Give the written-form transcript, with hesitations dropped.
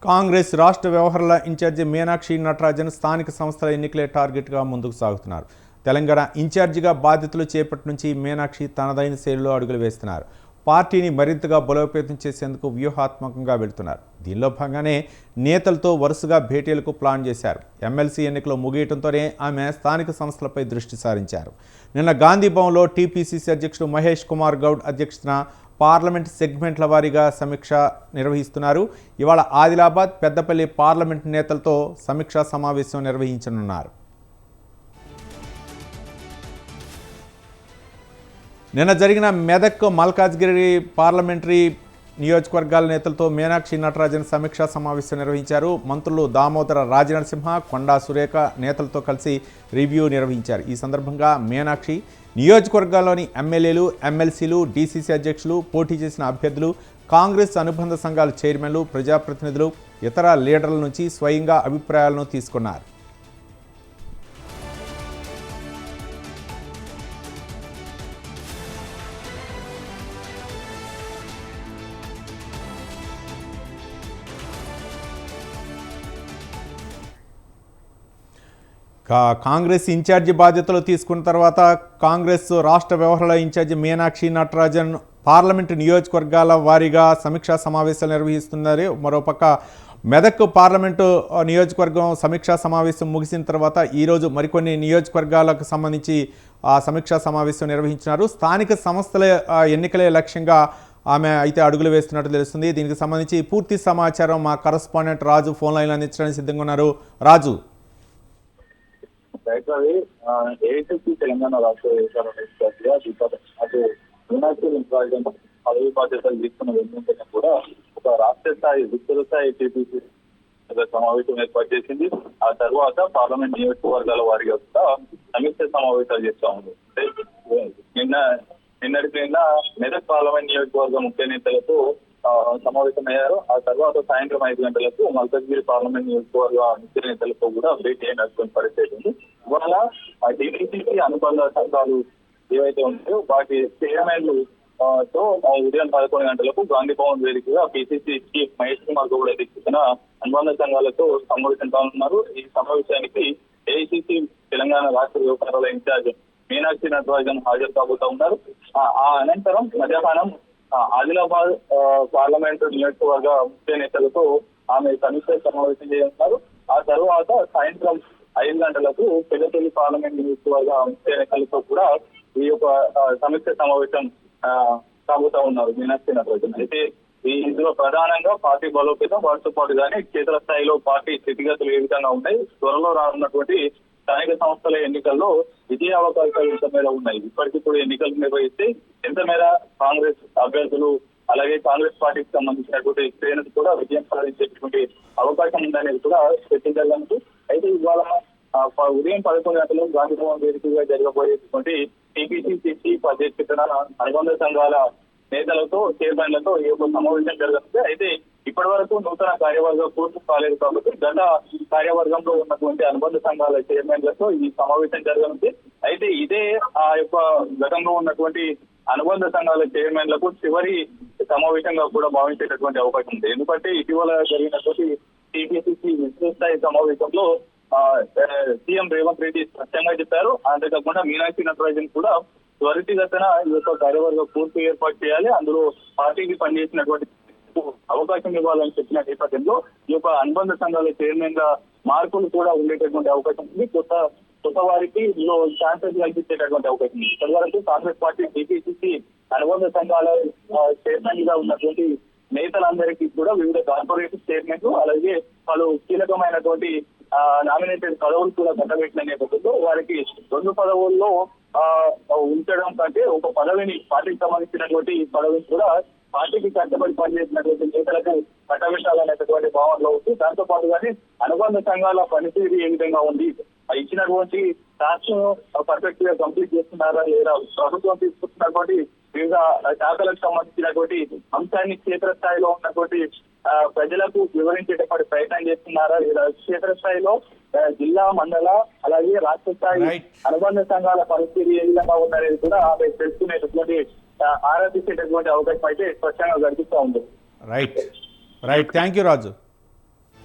కాంగ్రెస్ రాష్ట్ర వ్యవహారాల ఇన్ఛార్జి మీనాక్షి నటరాజన్ స్థానిక సంస్థల ఎన్నికలే టార్గెట్గా ముందుకు సాగుతున్నారు. తెలంగాణ ఇన్ఛార్జిగా బాధ్యతలు చేపట్టి నుంచి మీనాక్షి తనదైన శైలిలో అడుగులు వేస్తున్నారు. పార్టీని మరింతగా బలోపేతం చేసేందుకు వ్యూహాత్మకంగా వెళుతున్నారు. దీనిలో భాగంగానే నేతలతో వరుసగా భేటీలకు ప్లాన్ చేశారు. ఎమ్మెల్సీ ఎన్నికలు ముగియటంతోనే ఆమె స్థానిక సంస్థలపై దృష్టి సారించారు. నిన్న గాంధీ భవన్లో టీపీసీసీ అధ్యక్షుడు మహేష్ కుమార్ గౌడ్ అధ్యక్షతన పార్లమెంట్ సెగ్మెంట్ల వారీగా సమీక్ష నిర్వహిస్తున్నారు. ఇవాళ ఆదిలాబాద్, పెద్దపల్లి పార్లమెంట్ నేతలతో సమీక్షా సమావేశం నిర్వహించనున్నారు. నిన్న జరిగిన మెదక్, మల్కాజ్గిరి పార్లమెంటరీ నియోజకవర్గాల నేతలతో మీనాక్షి నటరాజన్ సమీక్షా సమావేశం నిర్వహించారు. మంత్రులు దామోదర రాజనరసింహ, కొండా సురేఖ నేతలతో కలిసి రివ్యూ నిర్వహించారు. ఈ సందర్భంగా మీనాక్షి నియోజకవర్గాల్లోని ఎమ్మెల్యేలు, ఎమ్మెల్సీలు, డీసీసీ అధ్యక్షులు, పోటీ చేసిన అభ్యర్థులు, కాంగ్రెస్ అనుబంధ సంఘాల చైర్మన్లు, ప్రజాప్రతినిధులు, ఇతర లీడర్ల నుంచి స్వయంగా అభిప్రాయాలను తీసుకున్నారు. కాంగ్రెస్ ఇన్ఛార్జి బాధ్యతలు తీసుకున్న తర్వాత కాంగ్రెస్ రాష్ట్ర వ్యవహారాల ఇన్ఛార్జి మీనాక్షి నటరాజన్ పార్లమెంటు నియోజకవర్గాల వారీగా సమీక్షా సమావేశాలు నిర్వహిస్తున్నారు. మరోపక్క మెదక్ పార్లమెంటు నియోజకవర్గం సమీక్షా సమావేశం ముగిసిన తర్వాత ఈరోజు మరికొన్ని నియోజకవర్గాలకు సంబంధించి సమీక్షా సమావేశం నిర్వహించినారు. స్థానిక సంస్థల ఎన్నికలే లక్ష్యంగా ఆమె అయితే అడుగులు వేస్తున్నట్టు తెలుస్తుంది. దీనికి సంబంధించి పూర్తి సమాచారం మా కరస్పాండెంట్ రాజు ఫోన్ లైన్లో అందించడానికి సిద్ధంగా ఉన్నారు. రాజు, ఏఐసీసీ తెలంగాణ రాష్ట్ర అటు మీనాక్షి నటరాజన్ పదవి బాధ్యతలు తీసుకున్న వెంటనే కూడా ఒక రాష్ట్ర స్థాయి, విస్తృత స్థాయి టీపీసీ సమావేశం ఏర్పాటు చేసింది. ఆ తర్వాత పార్లమెంట్ నియోజకవర్గాల వారిగా కూడా సమీక్ష సమావేశాలు చేస్తా ఉంది. నిన్నటి మెదక్ పార్లమెంట్ నియోజకవర్గ ముఖ్య నేతలతో సమావేశమయ్యారు. ఆ తర్వాత సాయంత్రం 5 గంటలకు మల్కాజ్గిరి పార్లమెంట్ నియోజకవర్గ ముఖ్య నేతలతో కూడా భేటీ అయినటువంటి పరిస్థితి ఉంది. ఇవాళ టీపీసీసీ అనుబంధ సంఘాలు ఏవైతే ఉంటాయో వాటి చైర్మన్లు తో ఉదయం 11 గంటలకు గాంధీ భవన్ వేదికగా పీసీసీ చీఫ్ మహేష్ కుమార్ గౌడ్ అధ్యక్షతన అనుబంధ సంఘాలతో సమావేశం కానున్నారు. ఈ సమావేశానికి ఏఐసీసీ తెలంగాణ రాష్ట్ర వ్యవహారాల ఇన్ఛార్జ్ మీనాక్షి నటరాజన్ హాజరు కాబోతా ఉన్నారు. ఆ అనంతరం మధ్యాహ్నం ఆదిలాబాద్ పార్లమెంటు నియోజకవర్గ ముఖ్య నేతలతో ఆమె సమీక్ష సమావేశం చేయనున్నారు. ఆ తర్వాత సాయంత్రం 5 గంటలకు పెద్దపల్లి పార్లమెంట్ నియోజకవర్గ ముఖ్య నేతలతో కూడా ఈ యొక్క సమీక్ష సమావేశం కాబోతా ఉన్నారు మీనాక్షి నటరాజన్. అయితే ఇందులో ప్రధానంగా పార్టీ బలోపేతం, వాటితో పాటుగానే క్షేత్ర స్థాయిలో పార్టీ స్థితిగతులు ఏ విధంగా ఉన్నాయి, త్వరలో రానున్నటువంటి స్థానిక సంస్థల ఎన్నికల్లో విజయ అవకాశాలు ఎంత మేర ఉన్నాయి, ఇప్పటికిప్పుడు ఎన్నికలు నిర్వహిస్తే ఎంత మేర కాంగ్రెస్ అభ్యర్థులు అలాగే కాంగ్రెస్ పార్టీకి సంబంధించినటువంటి శ్రేణులు కూడా విజయం సాధించేటువంటి అవకాశం ఉందనేది కూడా చర్చించాలంటూ. అయితే ఇవాళ ఉదయం 11 గంటలు గాంధీ భవన్ వేదికగా జరగబోయేటువంటి టీపీసీసీ చీఫ్ అధ్యక్షతన అనుబంధ సంఘాల నేతలతో, చైర్మన్లతో ఈ యొక్క సమావేశం జరగనుంది. అయితే ఇప్పటి వరకు నూతన కార్యవర్గం పూర్తి కాలేదు కాబట్టి గత కార్యవర్గంలో ఉన్నటువంటి అనుబంధ సంఘాల చైర్మన్లతో ఈ సమావేశం జరగనుంది. అయితే ఇదే ఆ యొక్క గతంలో ఉన్నటువంటి అనుబంధ సంఘాల చైర్మన్లకు చివరి సమావేశంగా కూడా భావించేటటువంటి అవకాశం ఉంది. ఎందుకంటే ఇటీవల జరిగినటువంటి టీపీసీసీ విస్తృత స్థాయి సమావేశంలో సీఎం రేవంత్ రెడ్డి స్పష్టంగా చెప్పారు. అంతేకాకుండా మీనాక్షి నటరాజన్ కూడా త్వరితగతిన ఈ యొక్క కార్యవర్గ పూర్తి ఏర్పాటు చేయాలి, అందులో పార్టీకి పనిచేసినటువంటి అవకాశం ఇవ్వాలని చెప్పిన నేపథ్యంలో ఈ యొక్క అనుబంధ సంఘాల చైర్మన్ గా మార్పులు కూడా ఉండేటటువంటి అవకాశం ఉంది. కొత్త వారికి ఇందులో ఛాన్సెస్ కల్పించేటటువంటి అవకాశం ఉంది. ఇప్పటి వరకు కాంగ్రెస్ పార్టీ టీపీసీసీ అనుబంధ సంఘాల చైర్మన్ గా ఉన్నటువంటి నేతలందరికీ కూడా వివిధ కార్పొరేషన్ చైర్మన్లు అలాగే పలు కీలకమైనటువంటి నామినేటెడ్ పదవులు కూడా కట్టబెట్టిన నేపథ్యంలో వారికి 2 పదవుల్లో ఉంచడం కంటే ఒక పదవిని, పార్టీకి సంబంధించినటువంటి పదవిని కూడా పార్టీకి కష్టపడి పనిచేసినటువంటి నేతలకు కట్టబెట్టాలనేటటువంటి భావనలో ఉంది. దాంతో పాటుగానే అనుబంధ సంఘాల పనితీరు ఏ విధంగా ఉంది, ఇచ్చినటువంటి టాస్క్ పర్ఫెక్ట్ గా కంప్లీట్ చేస్తున్నారా లేదా, ప్రభుత్వం తీసుకుంటున్నటువంటి వివిధ శాఖలకు సంబంధించినటువంటి అంశాన్ని క్షేత్రస్థాయిలో ఉన్నటువంటి ప్రజలకు వివరించేటటువంటి ప్రయత్నం చేస్తున్నారా లేదా, క్షేత్రస్థాయిలో జిల్లా, మండల అలాగే రాష్ట్ర స్థాయి అనుబంధ సంఘాల పరిస్థితి ఏ విధంగా ఉందనేది కూడా ఆమె తెలుసుకునేటటువంటి ఆరాధించేటటువంటి అవకాశం అయితే స్పష్టంగా కనిపిస్తూ ఉంది. Right, thank you Raju.